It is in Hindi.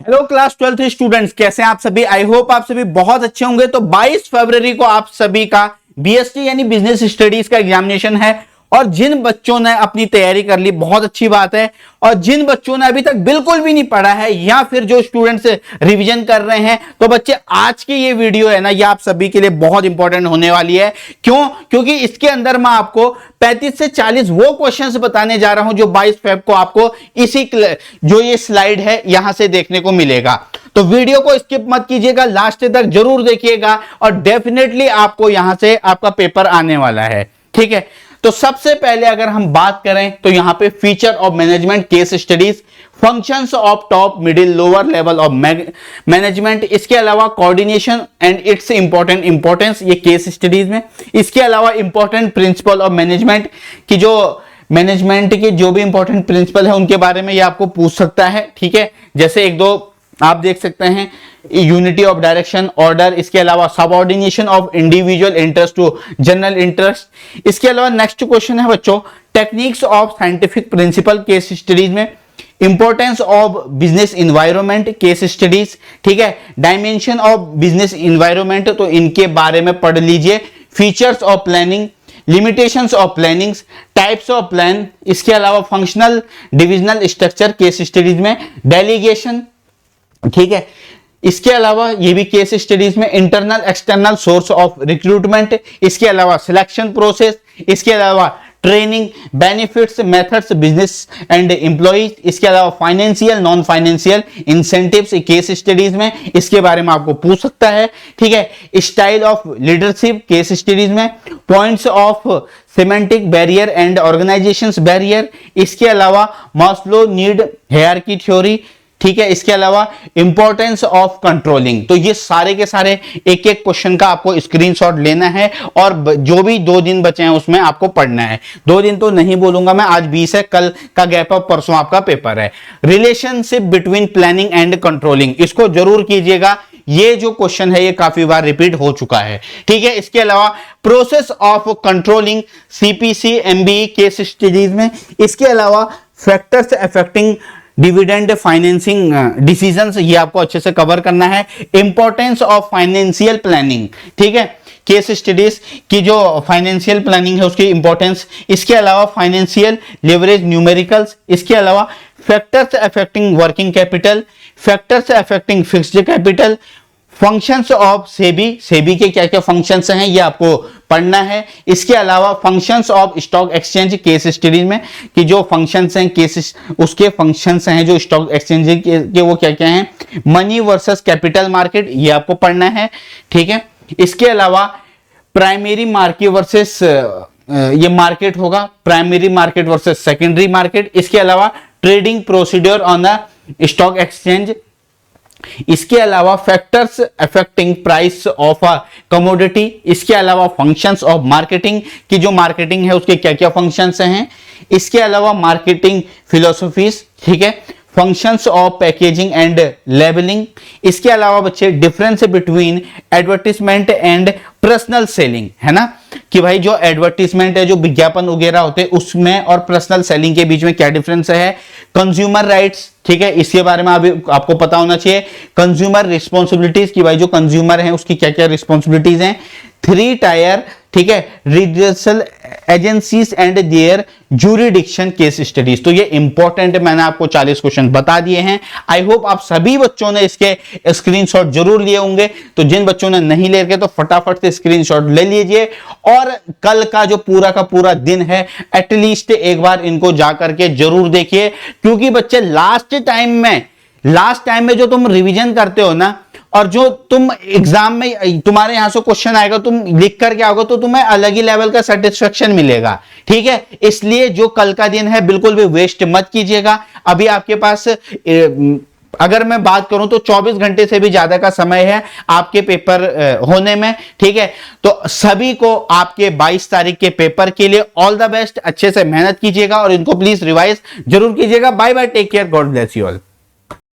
हेलो क्लास 12th स्टूडेंट्स, कैसे हैं आप सभी। आई होप आप सभी बहुत अच्छे होंगे। तो 22 फरवरी को आप सभी का बीएसटी यानी बिजनेस स्टडीज का एग्जामिनेशन है और जिन बच्चों ने अपनी तैयारी कर ली बहुत अच्छी बात है, और जिन बच्चों ने अभी तक बिल्कुल भी नहीं पढ़ा है या फिर जो स्टूडेंट्स रिवीजन कर रहे हैं, तो बच्चे आज की ये वीडियो है ना, ये आप सभी के लिए बहुत इंपॉर्टेंट होने वाली है। क्यों? क्योंकि इसके अंदर मैं आपको 35 से 40 वो क्वेश्चंस बताने जा रहा हूं जो 22 फेब को आपको इसी जो ये स्लाइड है यहां से देखने को मिलेगा। तो वीडियो को स्किप मत कीजिएगा, लास्ट तक जरूर देखिएगा और डेफिनेटली आपको यहां से आपका पेपर आने वाला है। ठीक है, तो सबसे पहले अगर हम बात करें तो यहां pay feature of management case studies, functions of top middle lower level of management, इसके अलावा कोऑर्डिनेशन एंड इट्स इंपॉर्टेंस ये केस स्टडीज में। इसके अलावा इंपॉर्टेंट प्रिंसिपल ऑफ मैनेजमेंट की जो मैनेजमेंट के जो भी इंपॉर्टेंट प्रिंसिपल है उनके बारे में ये आपको पूछ सकता है। ठीक है, जैसे एक दो आप देख सकते हैं, यूनिटी ऑफ डायरेक्शन, ऑर्डर, इसके अलावा subordination of individual interest to general interest. इसके अलावा नेक्स्ट क्वेश्चन है बच्चों, techniques of scientific principle case studies में, importance of business environment case studies. ठीक है, डायमेंशन ऑफ बिजनेस इन्वायरमेंट, तो इनके बारे में पढ़ लीजिए। Features of planning, limitations of plannings, types of plan, इसके अलावा functional divisional structure case studies में, डेलीगेशन। ठीक है, इसके अलावा ये भी केस स्टडीज में, internal external source of recruitment, इसके अलावा सिलेक्शन प्रोसेस, इसके अलावा training, benefits, methods, business and employees, इसके अलावा financial non financial incentives case studies में, इसके बारे में आपको पूछ सकता है। ठीक है, style of leadership case studies में, points of semantic barrier and organisations barrier, इसके अलावा मास्लो नीड हायरार्की थ्योरी। ठीक है, इसके अलावा इंपॉर्टेंस ऑफ कंट्रोलिंग। तो ये सारे के सारे एक एक क्वेश्चन का आपको स्क्रीनशॉट लेना है और जो भी 2 दिन बचे हैं उसमें आपको पढ़ना है। 2 दिन तो नहीं बोलूंगा मैं, आज 20 है, कल का गैप अप, परसों आपका पेपर है। Relationship between planning and controlling, इसको जरूर कीजिएगा। ये जो क्वेश्चन है ये काफी बार रिपीट हो चुका है। ठीक है, इसके अलावा process of controlling CPC MBE case studies में, इसके अलावा factors affecting dividend financing decisions, ये आपको अच्छे से कवर करना है। इंपॉर्टेंस ऑफ फाइनेंशियल प्लानिंग, ठीक है, केस स्टडीज की जो फाइनेंशियल प्लानिंग है उसकी इंपॉर्टेंस, इसके अलावा फाइनेंशियल लेवरेज न्यूमेरिकल्स, इसके अलावा factors affecting working capital, factors affecting fixed capital, functions of SEBI, SEBI के क्या क्या फंक्शंस हैं ये आपको पढ़ना है। इसके अलावा functions of stock exchange case studies में कि जो फंक्शंस हैं केस उसके फंक्शंस हैं जो स्टॉक एक्सचेंज के वो क्या क्या हैं, मनी वर्सेस कैपिटल मार्केट, ये आपको पढ़ना है। ठीक है, इसके अलावा प्राइमरी मार्केट वर्सेस ये मार्केट होगा, primary market versus secondary market. इसके अलावा trading procedure on the stock exchange, इसके अलावा factors affecting price of a commodity, इसके अलावा फंक्शंस ऑफ मार्केटिंग की जो मार्केटिंग है उसके क्या क्या फंक्शंस हैं, इसके अलावा मार्केटिंग फिलोसफीज। ठीक है, functions of packaging and labelling, इसके अलावा बच्चे difference between advertisement and personal selling, है ना, कि भाई जो एडवर्टीजमेंट है जो विज्ञापन वगैरह होते हैं उसमें और पर्सनल सेलिंग के बीच में क्या डिफरेंस है। कंज्यूमर राइट्स, ठीक है, इसके बारे में आपको पता होना चाहिए। कंज्यूमर रिस्पॉन्सिबिलिटीज की भाई जो कंज्यूमर है उसकी क्या क्या रिस्पॉन्सिबिलिटीज हैं। 3 टायर, ठीक है, redressal agencies and their jurisdiction case studies. तो ये इंपॉर्टेंट है, मैंने आपको 40 क्वेश्चन बता दिए हैं। आई होप आप सभी बच्चों ने इसके स्क्रीनशॉट जरूर लिए होंगे। तो जिन बच्चों ने नहीं ले रखे तो फटाफट से स्क्रीनशॉट ले लीजिए और कल का जो पूरा का पूरा दिन है एटलीस्ट एक बार इनको जाकर के जरूर देखिए, क्योंकि बच्चे लास्ट टाइम में जो तुम रिवीजन करते हो ना और जो तुम एग्जाम में तुम्हारे यहां से क्वेश्चन आएगा तुम लिख कर के आओगे तो तुम्हें अलग ही लेवल का सेटिस्फेक्शन मिलेगा। ठीक है, इसलिए जो कल का दिन है बिल्कुल भी वेस्ट मत कीजिएगा। अभी आपके पास अगर मैं बात करूं तो 24 घंटे से भी ज्यादा का समय है आपके पेपर होने में। ठीक है, तो सभी को आपके 22 तारीख के पेपर के लिए ऑल द बेस्ट। अच्छे से मेहनत कीजिएगा और इनको प्लीज रिवाइज जरूर कीजिएगा। Bye bye, take care, God bless you all.